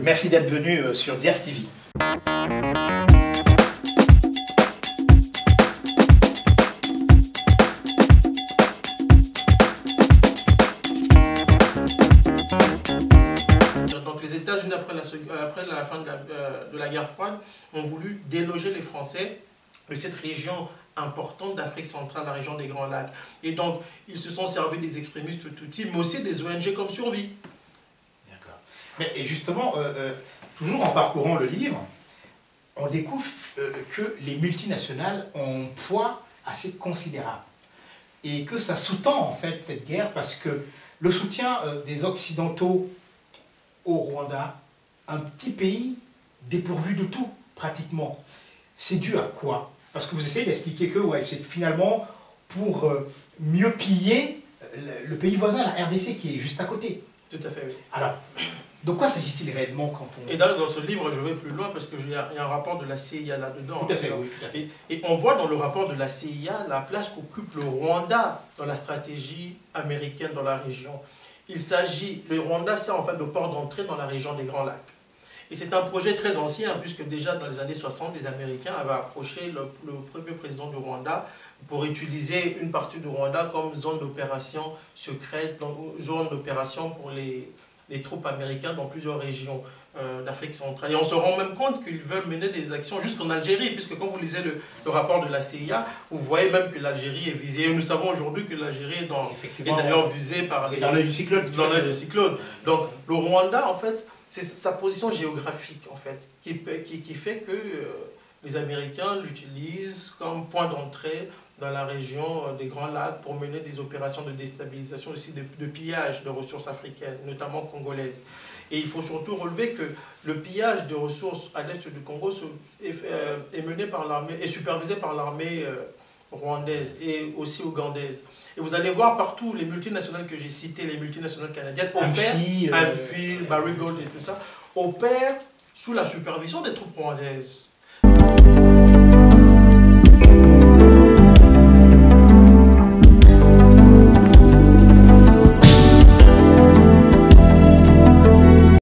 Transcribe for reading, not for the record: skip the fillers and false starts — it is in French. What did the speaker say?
Merci d'être venu sur Diaf TV. Donc les États-Unis, après la fin de la guerre froide, ont voulu déloger les Français de cette région importante d'Afrique centrale, la région des Grands Lacs. Et donc, ils se sont servis des extrémistes tout type, mais aussi des ONG comme Survie. D'accord. Et justement, toujours en parcourant le livre, on découvre que les multinationales ont un poids assez considérable. Et que ça sous-tend en fait cette guerre parce que le soutien des Occidentaux au Rwanda, un petit pays dépourvu de tout, pratiquement, c'est dû à quoi? Parce que vous essayez d'expliquer que ouais, c'est finalement pour mieux piller le pays voisin, la RDC, qui est juste à côté. Tout à fait, oui. Alors, de quoi s'agit-il réellement quand on... Et dans ce livre, je vais plus loin parce qu'il y a un rapport de la CIA là-dedans. Tout à fait, oui, tout à fait. Et on voit dans le rapport de la CIA la place qu'occupe le Rwanda dans la stratégie américaine dans la région. Il s'agit, le Rwanda, c'est en fait le port d'entrée dans la région des Grands Lacs. Et c'est un projet très ancien, puisque déjà dans les années 60, les Américains avaient approché le premier président du Rwanda pour utiliser une partie du Rwanda comme zone d'opération secrète, zone d'opération pour les troupes américaines dans plusieurs régions d'Afrique centrale. Et on se rend même compte qu'ils veulent mener des actions jusqu'en Algérie, puisque quand vous lisez le rapport de la CIA, vous voyez même que l'Algérie est visée. Et nous savons aujourd'hui que l'Algérie est d'ailleurs visée par les... Dans l'œil du cyclone. Dans l'œil du cyclone. Donc le Rwanda, en fait, c'est sa position géographique, en fait, qui fait que les Américains l'utilisent comme point d'entrée dans la région des Grands Lacs pour mener des opérations de déstabilisation, aussi de pillage de ressources africaines, notamment congolaises. Et il faut surtout relever que le pillage de ressources à l'est du Congo est mené par l'armée, est supervisé par l'armée rwandaise et aussi ougandaise. Et vous allez voir partout les multinationales que j'ai citées, les multinationales canadiennes, opèrent, Barry Gold et tout ça, opèrent sous la supervision des troupes rwandaises.